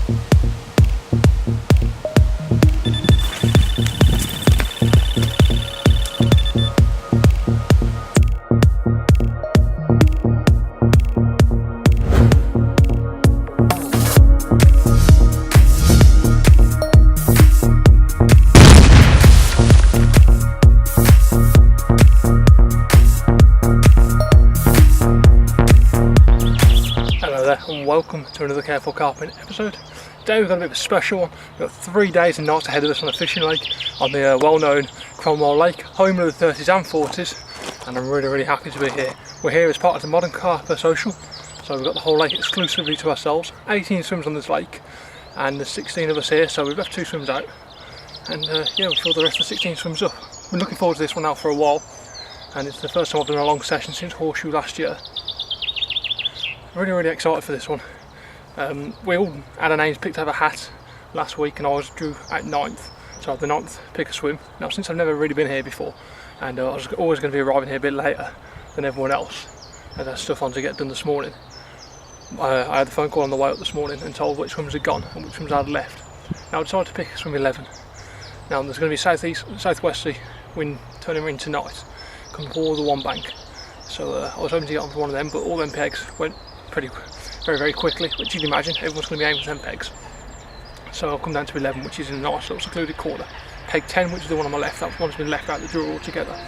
And welcome to another Careful Carping episode. Today we've got a bit of a special one. We've got 3 days and nights ahead of us on a fishing lake on the well-known Cromwell lake, home of the 30s and 40s, and I'm really happy to be here. We're here as part of the ModernCarper social, so we've got the whole lake exclusively to ourselves. 18 swims on this lake and there's 16 of us here, so we've left 2 swims out, and yeah, we'll fill the rest of the 16 swims up. We're looking forward to this one now for a while, and it's the first time I've done a long session since Horseshoe last year. Really excited for this one. We all had our names picked out of a hat last week and I was drew at 9th, so I had the 9th pick a swim. Now since I've never really been here before and I was always going to be arriving here a bit later than everyone else, I had stuff on to get done this morning. I had the phone call on the way up this morning and told which swims had gone and which swims I'd left. Now I decided to pick swim 11. Now there's going to be southwesterly wind turning in tonight, coming all the one bank. So I was hoping to get onto one of them, but all them pegs went very quickly, which you can imagine. Everyone's going to be aiming for 10 pegs, so I'll come down to 11, which is in a nice little secluded corner. Peg 10, which is the one on my left, that one's been left out of the drawer altogether,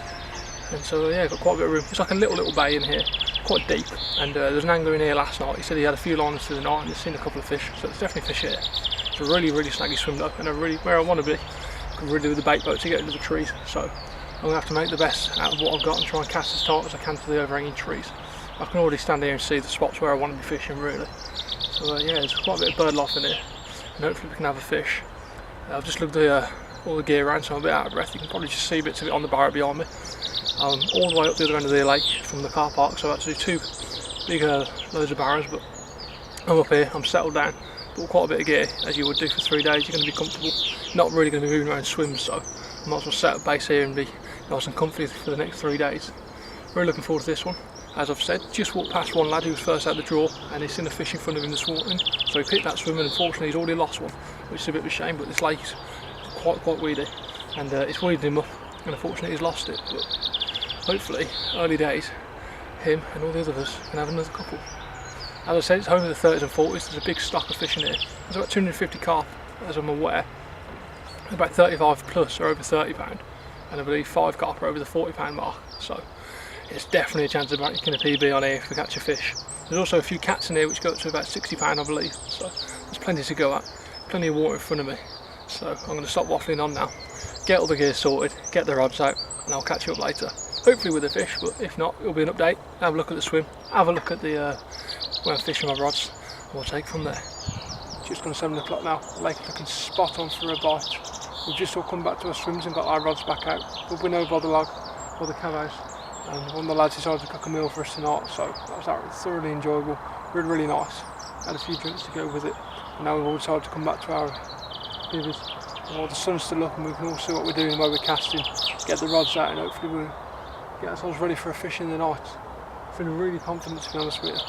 and so yeah, got quite a bit of room. It's like a little bay in here, quite deep, and there was an angler in here last night. He said he had a few lines through the night and he's seen a couple of fish, so there's definitely fish here. It's a really snaggy swim though, and where I want to be, I can really do with the bait boat to get into the trees, so I'm going to have to make the best out of what I've got and try and cast as tight as I can to the overhanging trees. I can already stand here and see the spots where I want to be fishing really. So yeah, there's quite a bit of bird life in here and hopefully we can have a fish. I've just looked at all the gear around, so I'm a bit out of breath. You can probably just see bits of it on the barrow behind me. All the way up the other end of the lake from the car park, so actually 2 big loads of barrows, but I'm up here, I'm settled down. Bought quite a bit of gear, as you would do for 3 days. You're going to be comfortable, not really going to be moving around swims, so I might as well set up base here and be nice and comfy for the next 3 days. Really looking forward to this one. As I've said, just walked past one lad who was first out the draw and he's seen a fish in front of him this morning, so he picked that swim and unfortunately he's already lost one, which is a bit of a shame, but this lake's quite weedy and it's weeded him up and unfortunately he's lost it, but hopefully, early days, him and all the other of us can have another couple. As I said, it's home of the 30s and 40s, there's a big stock of fish in here. There's about 250 carp, as I'm aware, about 35 plus are over £30, and I believe 5 carp are over the £40 mark, so it's definitely a chance of making a PB on here if we catch a fish. There's also a few cats in here which go up to about £60 I believe, so there's plenty to go at, plenty of water in front of me. So I'm going to stop waffling on now, get all the gear sorted, get the rods out, and I'll catch you up later. Hopefully with a fish, but if not, it'll be an update, have a look at the swim, have a look at the where I'm fishing my rods, and we'll take from there. Just gone 7 o'clock now, the lake is looking spot on for a bite. We've just all come back to our swims and got our rods back out, but we're over by the log, by the cavos. And one of the lads decided to cook a meal for us tonight, so that was thoroughly enjoyable, really nice. Had a few drinks to go with it, and now we've all decided to come back to our bivvies. Well, the sun's still up and we can all see what we're doing, where we're casting, get the rods out, and hopefully we'll get ourselves ready for a fish in the night. Feeling really confident, to be honest with you.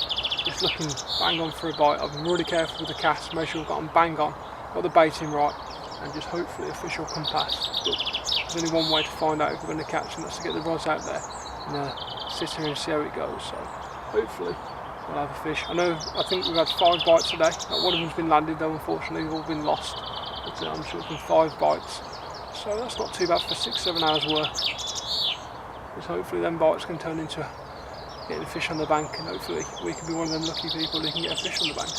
Just looking bang on for a bite. I've been really careful with the cast, make sure I've got them bang on, got the bait in right, and just hopefully a fish will come past. But there's only one way to find out if we're going to catch, and that's to get the rods out there and sit here and see how it goes. So hopefully we'll have a fish. I think we've had 5 bites today. One of them's been landed though, unfortunately they've all been lost. But I'm sure it's been 5 bites. So that's not too bad for 6-7 hours work. Because hopefully them bites can turn into getting a fish on the bank, and hopefully we can be one of them lucky people who can get a fish on the bank.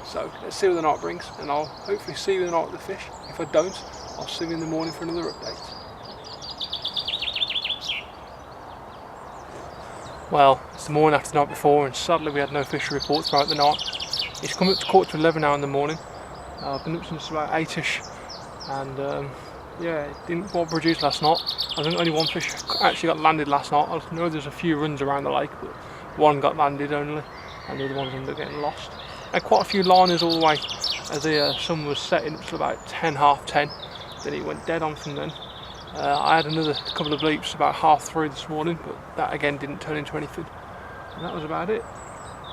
So let's see what the night brings, and I'll hopefully see you in the night with the fish. If I don't, I'll see you in the morning for another update. Well, it's the morning after the night before, and sadly we had no fishery reports throughout the night. It's come up to 11:15 now in the morning. I've been up since about 8ish, and yeah, it didn't quite produce last night. I think only one fish actually got landed last night. I know there's a few runs around the lake, but one got landed only, and the other ones ended up getting lost. I had quite a few liners all the way as the sun was setting up to about 10, half 10. Then it went dead on from then. I had another couple of bleeps about 3:30 this morning, but that again didn't turn into anything. And that was about it.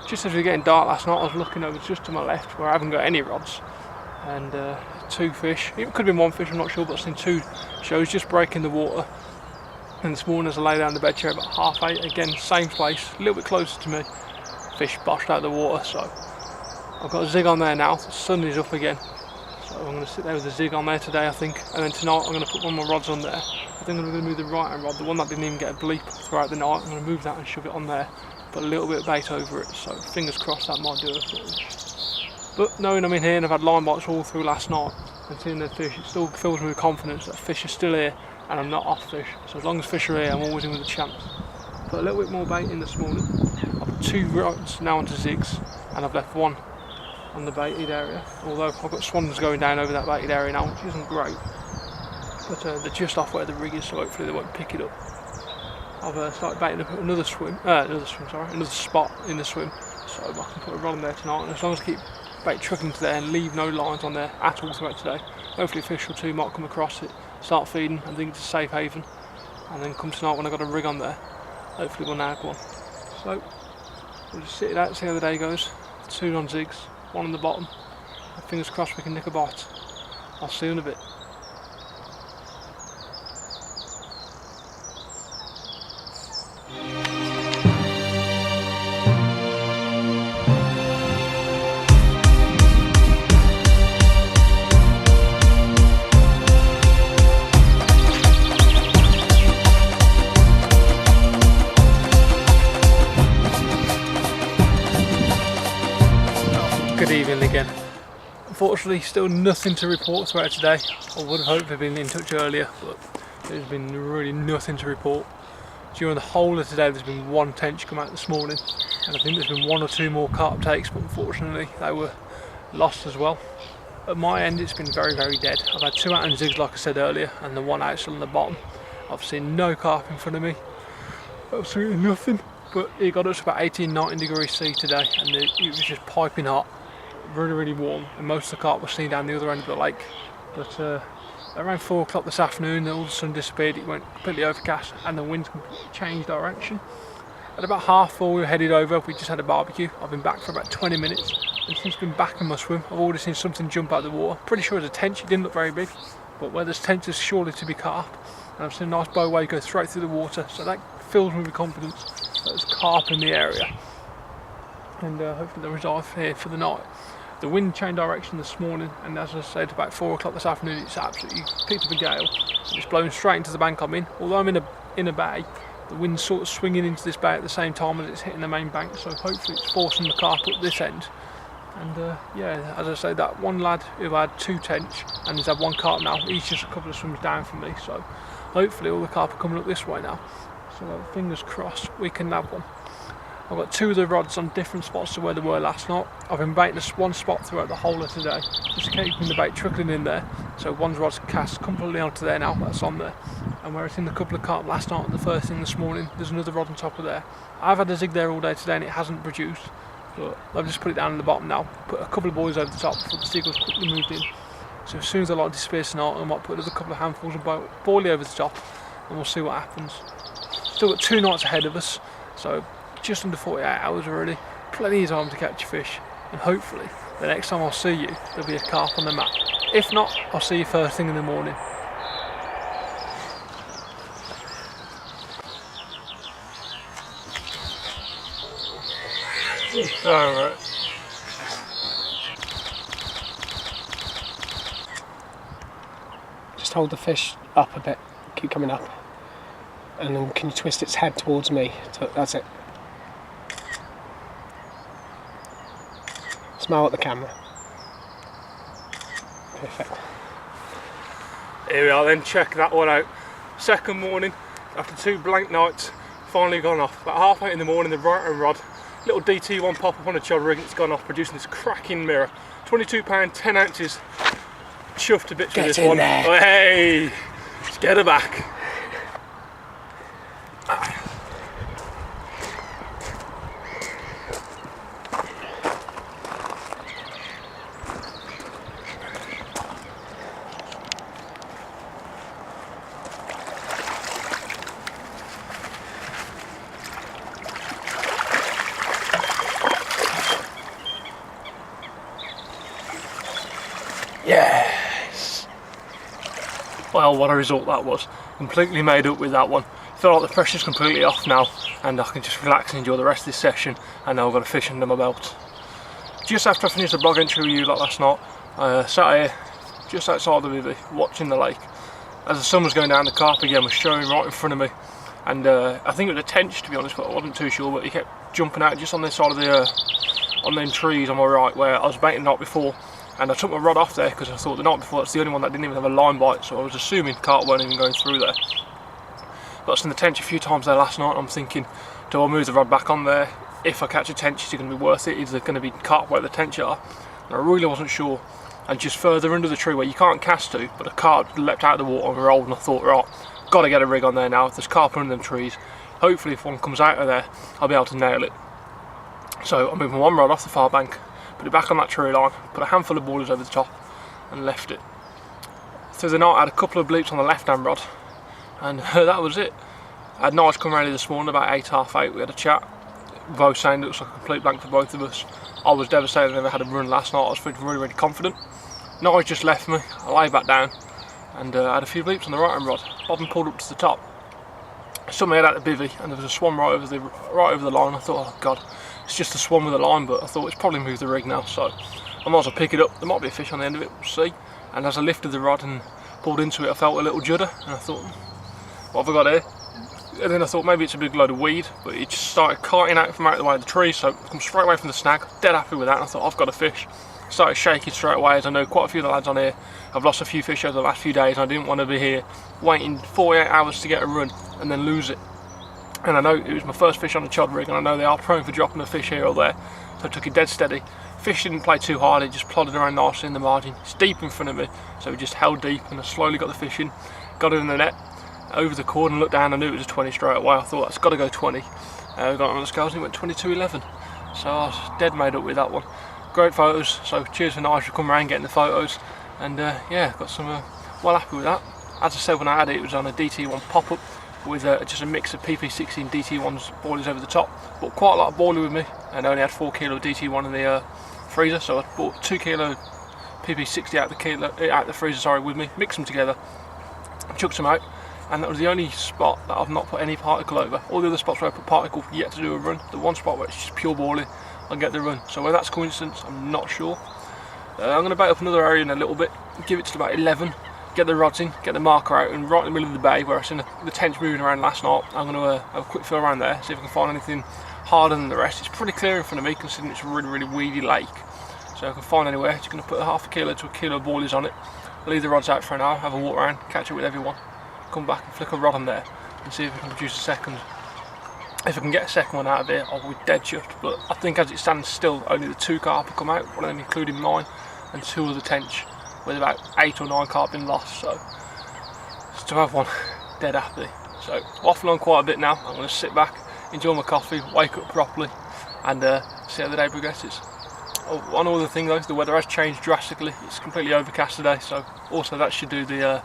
Just as we were getting dark last night, I was looking over just to my left where I haven't got any rods, and 2 fish. It could have been 1 fish, I'm not sure, but I've seen 2 shows just breaking the water. And this morning as I lay down in the bed chair about 8:30, again same place, a little bit closer to me, fish boshed out of the water. So I've got a zig on there now, the sun is up again, so I'm going to sit there with a zig on there today I think, and then tonight I'm going to put one of my rods on there. I think I'm going to move the right hand rod, the one that didn't even get a bleep throughout the night. I'm going to move that and shove it on there, put a little bit of bait over it, so fingers crossed that might do it. But knowing I'm in here and I've had line bites all through last night and seeing the fish, it still fills me with confidence that fish are still here and I'm not off fish. So as long as fish are here, I'm always in with a chance. Put a little bit more bait in this morning. I've put 2 rods now onto zigs and I've left 1 on the baited area, although I've got swans going down over that baited area now, which isn't great, but they're just off where the rig is, so hopefully they won't pick it up. I've started baiting up another spot in the swim, so I can put a rod on there tonight, and as long as I keep bait trucking to there and leave no lines on there at all throughout today, hopefully a fish or 2 might come across it, start feeding and think it's a safe haven, and then come tonight when I've got a rig on there, hopefully we'll nag one. So we'll just sit it out, see how the day goes. 2 on zigs, 1 on the bottom, and fingers crossed we can nick a bite. I'll see you in a bit. Good evening again. Unfortunately, still nothing to report throughout today. I would have hoped I'd been in touch earlier, but there's been really nothing to report. During the whole of today, there's been 1 tench come out this morning, and I think there's been 1 or 2 more carp takes, but unfortunately they were lost as well. At my end, it's been very, very dead. I've had 2 out in zigs, like I said earlier, and the 1 out still on the bottom. I've seen no carp in front of me, absolutely nothing. But it got up to about 18-19 degrees C today, and it was just piping hot. Really, really warm, and most of the carp were seen down the other end of the lake. But around 4 o'clock this afternoon, all the sun disappeared, it went completely overcast, and the wind changed direction. At about 4:30 we were headed over, we just had a barbecue. I've been back for about 20 minutes, and since I've been back in my swim, I've already seen something jump out of the water. Pretty sure it was a tench, it didn't look very big, but where there's tench there's surely to be carp. And I've seen a nice bow wave go straight through the water, so that fills me with confidence that there's carp in the area. And hopefully they'll reside here for the night. The wind changed direction this morning, and as I said, about 4 o'clock this afternoon, it's absolutely picked up a gale. It's blowing straight into the bank I'm in. Although I'm in a bay, the wind's sort of swinging into this bay at the same time as it's hitting the main bank, so hopefully it's forcing the carp up this end. And yeah, as I say, that 1 lad who had 2 tench and he's had 1 carp now, he's just a couple of swims down from me, so hopefully all the carp are coming up this way now. So fingers crossed we can nab one. I've got 2 of the rods on different spots to where they were last night. I've been baiting this 1 spot throughout the whole of today, just keeping the bait trickling in there. So 1 rod's cast completely onto there now, that's on there. And where I seen a couple of carp last night and the first thing this morning, there's another rod on top of there. I've had a zig there all day today and it hasn't produced, but I've just put it down in the bottom now. Put a couple of buoys over the top before the seagulls quickly moved in. So as soon as the light disappears tonight, I might put another couple of handfuls of boilie over the top and we'll see what happens. Still got 2 nights ahead of us, so just under 48 hours already, plenty of time to catch a fish, and hopefully the next time I'll see you there'll be a carp on the map. If not, I'll see you first thing in the morning. Alright. Just hold the fish up a bit, keep coming up, and then can you twist its head towards me? That's it. Smile at the camera. Perfect. Here we are then, check that one out. Second morning, after 2 blank nights, finally gone off. About 8:30 in the morning, the right hand rod, little DT1 pop up on a chod rig, it's gone off, producing this cracking mirror. £22, 10 ounces, chuffed to bits with this one. There. Oh, hey, let's get her back. Yes! Well, what a result that was. Completely made up with that one. I feel like the pressure's completely off now, and I can just relax and enjoy the rest of this session, and now I've got a fish under my belt. Just after I finished the blog entry with you like last night, I sat here just outside the river watching the lake. As the sun was going down, the carp again was showing right in front of me, and I think it was a tench, to be honest, but I wasn't too sure. But he kept jumping out just on this side of the on them trees on my right where I was baiting the night before, and I took my rod off there because I thought the night before that's the only one that didn't even have a line bite, so I was assuming carp weren't even going through there. But I've seen the tench a few times there last night. I'm thinking, do I move the rod back on there? If I catch a tench, is it going to be worth it? Is there going to be carp where the tench are? And I really wasn't sure. And just further under the tree where you can't cast to, but a carp leapt out of the water and rolled, and I thought, right, got to get a rig on there now. If there's carp under them trees, hopefully if one comes out of there, I'll be able to nail it. So I moved my one rod off the far bank, put it back on that tree line, put a handful of boilers over the top, and left it. Through the night I had a couple of bleeps on the left hand rod, and that was it. I had Noize come around this morning about 8, half 8, we had a chat, both saying it looks like a complete blank for both of us. I was devastated I never had a run last night. I was feeling really confident. Noize just left me, I lay back down, and I had a few bleeps on the right hand rod. Bobbin pulled up to the top, stuck my head out the bivvy, and there was a swan right over the line. I thought, oh god, it's just a swan with a line, but I thought it's probably moved the rig now, so I might as well pick it up. There might be a fish on the end of it, we'll see. And as I lifted the rod and pulled into it, I felt a little judder, and I thought, what have I got here? And then I thought maybe it's a big load of weed, but it just started kiting out from out the way of the tree, so I come straight away from the snag, dead happy with that, and I thought, I've got a fish. Started shaking straight away, as I know quite a few of the lads on here have lost a few fish over the last few days, and I didn't want to be here waiting 48 hours to get a run and then lose it. And I know it was my first fish on a chod rig, and I know they are prone for dropping a fish here or there, so I took it dead steady. Fish didn't play too hard, it just plodded around nicely in the margin. It's deep in front of me, so it just held deep, and I slowly got the fish in, got it in the net, over the cord, and looked down. I knew it was a 20 straight away. I thought that's got to go 20. Got it on the scales and it went 22.11, so I was dead made up with that one. Great photos, so cheers for Noize for coming around getting the photos, and yeah, got some well happy with that. As I said when I had it, it was on a DT1 pop-up with just a mix of PP16 DT1s boilers over the top. Bought quite a lot of boiler with me, and I only had 4 kilo DT1 in the freezer, so I bought 2 kilo PP60 out the freezer, sorry, with me, mixed them together, chucked them out, and that was the only spot that I've not put any particle over. All the other spots where I put particle yet to do a run. The one spot where it's just pure boiling, I'll get the run. So whether that's coincidence, I'm not sure. I'm going to bait up another area in a little bit, give it to about 11, get the rods in, get the marker out, and right in the middle of the bay where I seen the tench moving around last night, I'm going to have a quick feel around there, see if I can find anything harder than the rest. It's pretty clear in front of me considering it's a really weedy lake. So if I can find anywhere, just going to put half a kilo to a kilo of boilies on it, leave the rods out for an hour, have a walk around, catch it with everyone, come back and flick a rod on there and see if I can produce a second. If I can get a second one out of it, I'll be dead chuffed, but I think as it stands still, only the 2 carp have come out, one of them including mine, and 2 of the tench, with about 8 or 9 carp been lost, so to have one, dead happy. So waffle on quite a bit now. I'm going to sit back, enjoy my coffee, wake up properly, and see how the day progresses. Oh, one other thing though, the weather has changed drastically. It's completely overcast today, so also that should do the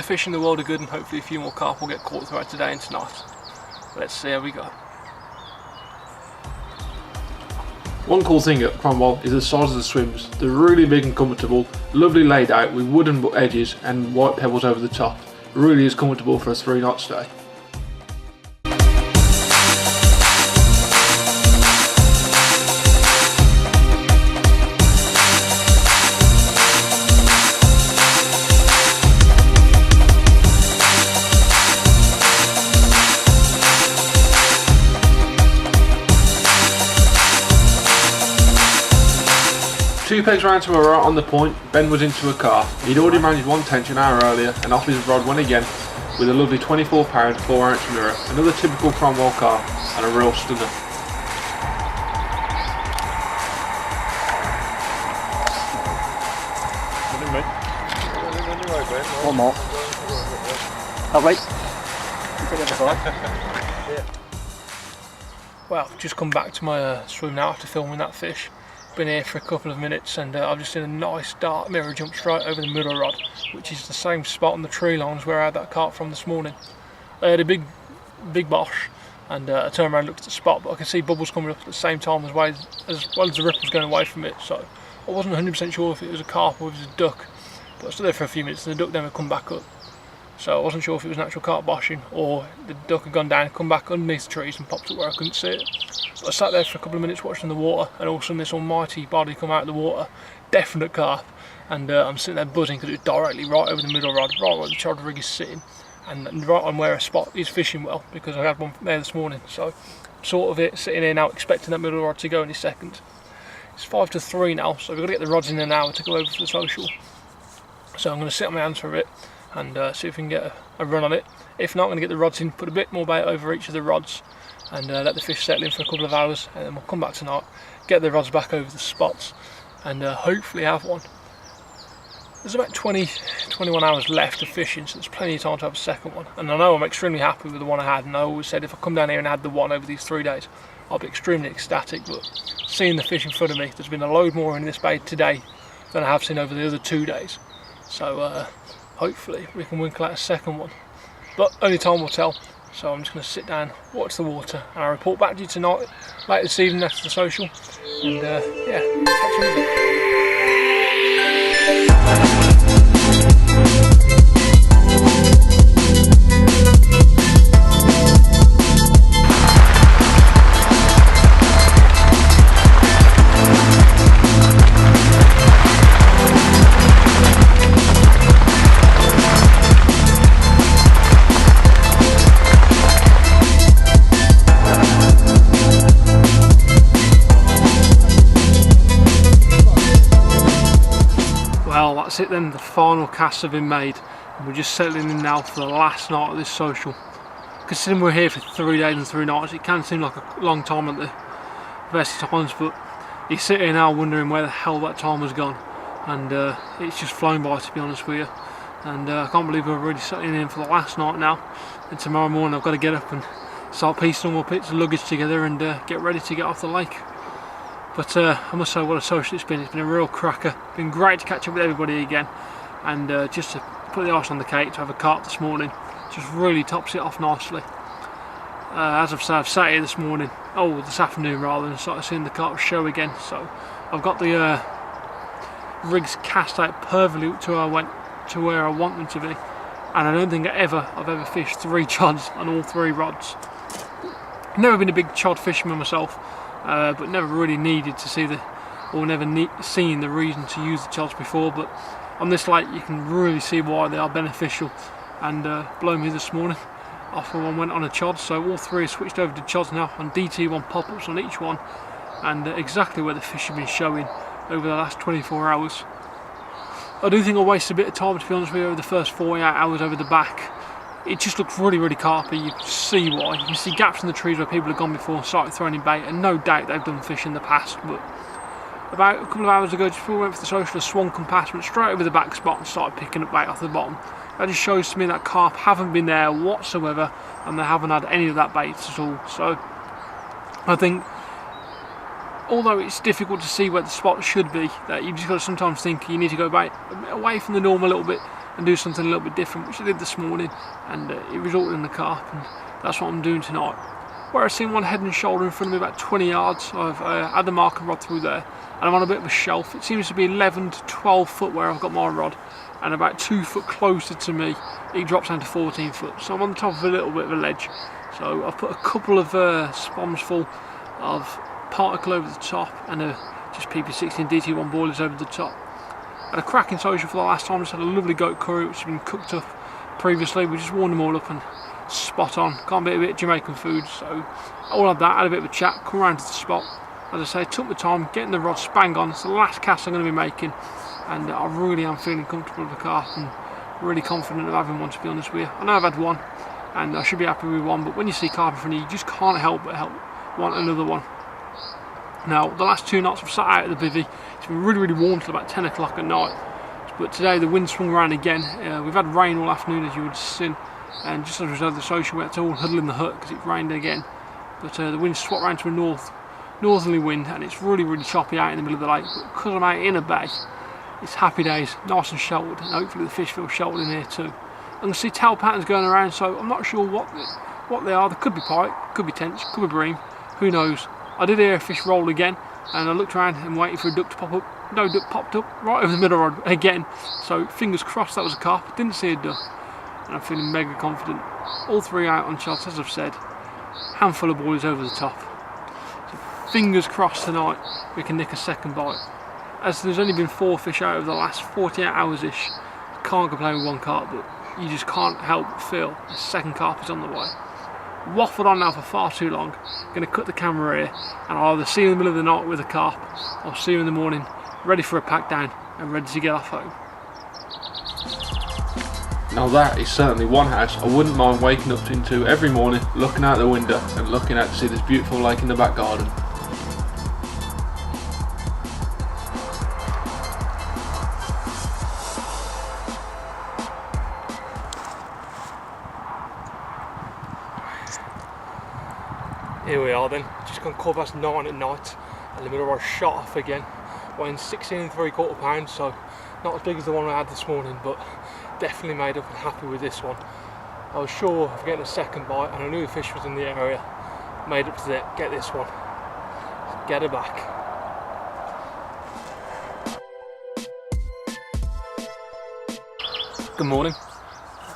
fishing the world of good, and hopefully a few more carp will get caught throughout today and tonight. Let's see how we go. One cool thing at Cromwell is the size of the swims. They're really big and comfortable, lovely laid out with wooden edges and white pebbles over the top. It really is comfortable for a 3-night stay. Two pegs round to my right on the point, Ben was into a carp. He'd already managed one tench an hour earlier, and off his rod went again with a lovely 24 pound 4-ounce mirror. Another typical Cromwell carp and a real stunner. One more. Lovely. Well, just come back to my swim now after filming that fish. Been here for a couple of minutes, and I've just seen a nice dark mirror jump straight over the middle rod, which is the same spot on the tree lines where I had that carp from this morning. I had a big bosh, and I turned around and looked at the spot, but I could see bubbles coming up at the same time as well as the ripples going away from it, so I wasn't 100% sure if it was a carp or if it was a duck, but I stood there for a few minutes and the duck never come back up. So I wasn't sure if it was an actual carp boshing or the duck had gone down, come back underneath the trees and popped up where I couldn't see it. But I sat there for a couple of minutes watching the water, and all of a sudden this almighty body come out of the water, definite carp, and I'm sitting there buzzing because it was directly right over the middle rod, right where the chod rig is sitting, and right on where a spot is fishing well, because I had one there this morning. So sort of it sitting here now expecting that middle rod to go any second. It's 5 to 3 now, so we've got to get the rods in an hour to go over for the social. So I'm going to sit on my hands for a bit and see if we can get a run on it. If not, I'm going to get the rods in, put a bit more bait over each of the rods and let the fish settle in for a couple of hours, and then we'll come back tonight, get the rods back over the spots and hopefully have one. There's about 21 hours left of fishing, so there's plenty of time to have a second one, and I know I'm extremely happy with the one I had, and I always said if I come down here and had the one over these 3 days I'll be extremely ecstatic, but seeing the fish in front of me, there's been a load more in this bay today than I have seen over the other 2 days, so hopefully we can winkle out a second one, but only time will tell. So I'm just going to sit down, watch the water, and I'll report back to you tonight, late this evening after the social, and yeah, catch you in a bit. That's it then, the final casts have been made and we're just settling in now for the last night of this social. Considering we're here for 3 days and 3 nights, it can seem like a long time at the best of times, but you sit here now wondering where the hell that time has gone, and it's just flown by, to be honest with you. And I can't believe we're already settling in for the last night now, and tomorrow morning I've got to get up and start piecing all my bits of luggage together and get ready to get off the lake. But I must say, what a social it's been. It's been a real cracker. It's been great to catch up with everybody again, and just to put the ice on the cake, to have a carp this morning, just really tops it off nicely. As I've said, I've sat here this afternoon rather, and started seeing the carp show again. So I've got the rigs cast out perfectly to where I want them to be, and I don't think I've ever fished 3 chods on all 3 rods. Never been a big chod fisherman myself. But never really needed to see seen the reason to use the chods before, but on this lake you can really see why they are beneficial, and blow me this morning, after one went on a chod, so all 3 have switched over to chods now on DT1 pop-ups on each one, and exactly where the fish have been showing over the last 24 hours. I do think I wasted a bit of time, to be honest with you, over the first 48 hours over the back. It just looks really, really carpy. You can see why. You can see gaps in the trees where people have gone before and started throwing in bait, and no doubt they've done fish in the past. But about a couple of hours ago, just before we went for the social, a swan come past, went straight over the back spot and started picking up bait off the bottom. That just shows to me that carp haven't been there whatsoever, and they haven't had any of that bait at all. So I think, although it's difficult to see where the spot should be, that you've just got to sometimes think you need to go back away from the norm a little bit and do something a little bit different, which I did this morning, and it resulted in the carp, and that's what I'm doing tonight. Where I've seen one head and shoulder in front of me about 20 yards, I've had the marker rod through there, and I'm on a bit of a shelf. It seems to be 11 to 12 foot where I've got my rod, and about 2 foot closer to me it drops down to 14 foot, so I'm on the top of a little bit of a ledge. So I've put a couple of spoms full of particle over the top, and just PP16 DT1 boilers over the top. Had a cracking social for the last time. Just had a lovely goat curry which has been cooked up previously. We just warmed them all up and spot on. Can't beat a bit of Jamaican food, so all had that, had a bit of a chat, come around to the spot. As I say, took my time, getting the rod spang on. It's the last cast I'm going to be making, and I really am feeling comfortable with the carp and really confident of having one, to be honest with you. I know I've had one and I should be happy with one, but when you see carp in front of you, you just can't help but want another one. Now, the last 2 nights I've sat out at the bivvy. It's been really, really warm till about 10 o'clock at night, but today the wind swung around again. We've had rain all afternoon, as you would have seen, and just as a result of the social, we had to all huddle in the hut because it rained again. But the wind swapped around to a northerly wind, and it's really, really choppy out in the middle of the lake. But because I'm out in a bay, it's happy days, nice and sheltered, and hopefully the fish feel sheltered in here too. I can see tail patterns going around, so I'm not sure what they are. They could be pike, could be tench, could be bream, who knows. I did hear a fish roll again, and I looked around and waited for a duck to pop up. no duck popped up right over the middle rod again. So fingers crossed that was a carp. Didn't see a duck, and I'm feeling mega confident. All 3 out on shots, as I've said. Handful of boys over the top. So fingers crossed tonight we can nick a second bite. As there's only been 4 fish out over the last 48 hours-ish, can't complain with 1 carp, but you just can't help but feel the second carp is on the way. Waffled on now for far too long. Going to cut the camera here, and I'll either see you in the middle of the night with a carp, or see you in the morning, ready for a pack down and ready to get off home. Now that is certainly one house I wouldn't mind waking up into every morning, looking out the window and looking out to see this beautiful lake in the back garden. Here we are then, just gone 9:15 at night, and the middle rod shot off again, weighing 16 3/4 pounds, so not as big as the one I had this morning, but definitely made up and happy with this one. I was sure of getting a second bite, and I knew the fish was in the area. Made up to get this one. Get her back. Good morning.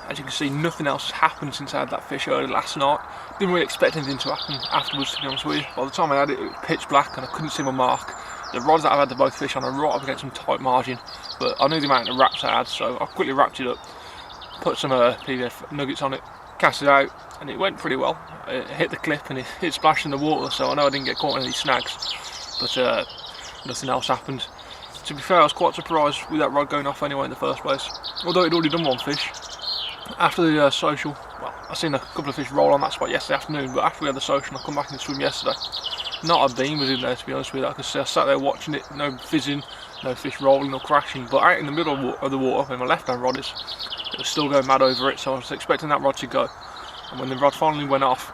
As you can see, nothing else has happened since I had that fish early last night. Didn't really expect anything to happen afterwards, to be honest with you. By the time I had it, it was pitch black and I couldn't see my mark. The rods that I've had the both fish on are right up against some tight margin, but I knew the amount of wraps I had, so I quickly wrapped it up, put some PVF nuggets on it, cast it out, and it went pretty well. It hit the clip and it splashed in the water, so I know I didn't get caught in any snags, but nothing else happened. To be fair, I was quite surprised with that rod going off anyway in the first place, although it'd already done 1 fish. After the social, well, I seen a couple of fish roll on that spot yesterday afternoon, but after we had the social, I come back and swim yesterday. Not a beam was in there, to be honest with you. I could see I sat there watching it, no fizzing, no fish rolling or crashing, but out in the middle of the water where my left hand rod is, it was still going mad over it, so I was expecting that rod to go. And when the rod finally went off,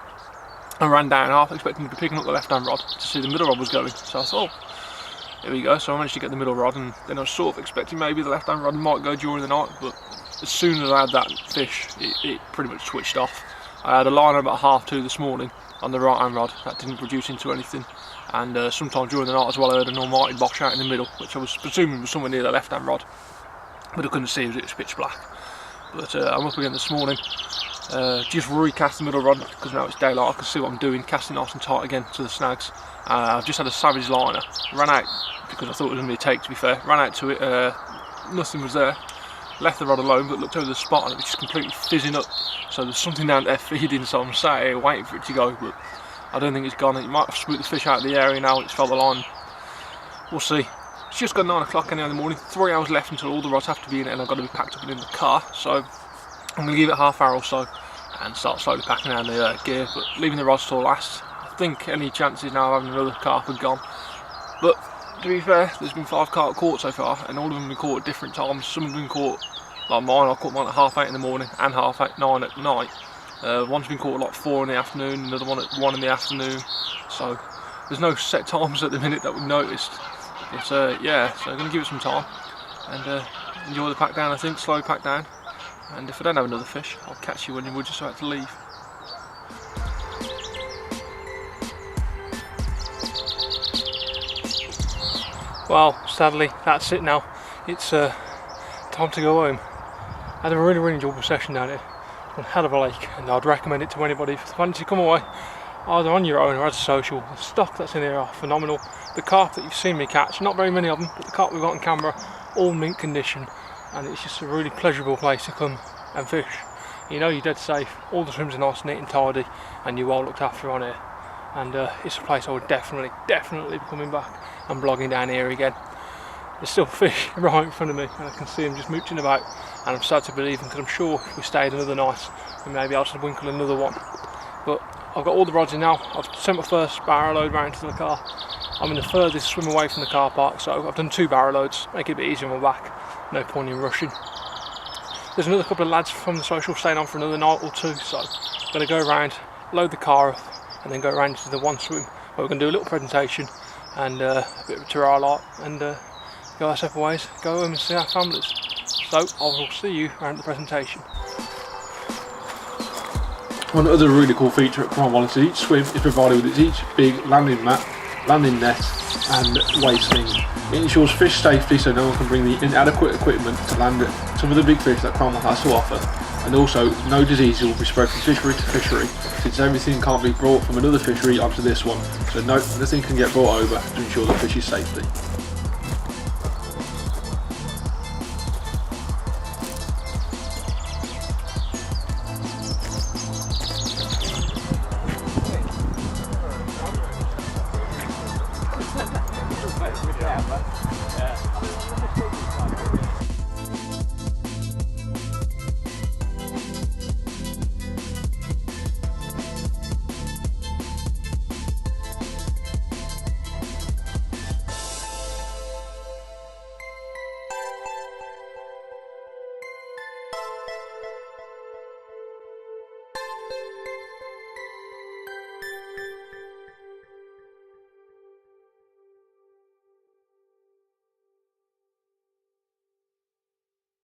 I ran down half expecting to be picking up the left hand rod to see the middle rod was going. So I thought, oh, here we go. So I managed to get the middle rod, and then I was sort of expecting maybe the left hand rod might go during the night, but as soon as I had that fish, it pretty much switched off. I had a line about 2:30 this morning on the right hand rod that didn't produce into anything, and sometime during the night as well I heard an almighty bosh out in the middle, which I was presuming was somewhere near the left hand rod, but I couldn't see as it was pitch black. But I'm up again this morning, just recast the middle rod because now it's daylight, I can see what I'm doing, casting nice and tight again to the snags. I've just had a savage liner, ran out because I thought it was going to be a take, to be fair, ran out to it, nothing was there. Left the rod alone, but looked over the spot and it was just completely fizzing up. So there's something down there feeding, so I'm sat here waiting for it to go, but I don't think it's gone. It might have spooked the fish out of the area now, it's felt the line. We'll see. It's just got 9 o'clock in the morning, 3 hours left until all the rods have to be in it and I've got to be packed up and in the car. So I'm going to give it half hour or so and start slowly packing down the gear, but leaving the rods till last. I think any chances now of having another carp are gone. But to be fair, there's been 5 carp caught so far, and all of them have been caught at different times. Some have been caught, like mine, I caught mine at 8:30 in the morning and 9:30 at night. One's been caught at like 4 in the afternoon, another one at 1 in the afternoon. So there's no set times at the minute that we've noticed. But yeah, so I'm going to give it some time and enjoy the pack down, I think, slow pack down. And if I don't have another fish, I'll catch you when we're just about to leave. Well, sadly, that's it now. It's time to go home. I had a really enjoyable session down here. One hell of a lake, and I'd recommend it to anybody if they fancy to come away, either on your own or as a social. The stock that's in here are phenomenal. The carp that you've seen me catch, not very many of them, but the carp we've got in camera, all mint condition, and it's just a really pleasurable place to come and fish. You know you're dead safe, all the swims are nice, neat and tidy, and you're well looked after on here. And it's a place I would definitely be coming back and blogging down here again. There's still fish right in front of me and I can see them just mooching about, and I'm sad to believe them because I'm sure if we stayed another night we maybe I'll just winkle another one. But I've got all the rods in now. I've sent my first barrow load round to the car. I'm in the furthest swim away from the car park, so I've done 2 barrow loads, make it a bit easier on my back, no point in rushing. There's another couple of lads from the social staying on for another night or 2, so I'm going to go around, load the car up and then go around to the one swim where we're going to do a little presentation and a bit of a tour lot and go our separate ways, go home and see our families. So I will see you around the presentation. One other really cool feature at Cromwell is each swim is provided with each big landing mat, landing net and waist thing. It ensures fish safety so no one can bring the inadequate equipment to land some of the big fish that Cromwell has to offer, and also no diseases will be spread from fishery to fishery, since everything can't be brought from another fishery onto this one, so nothing can get brought over to ensure the fish's safety.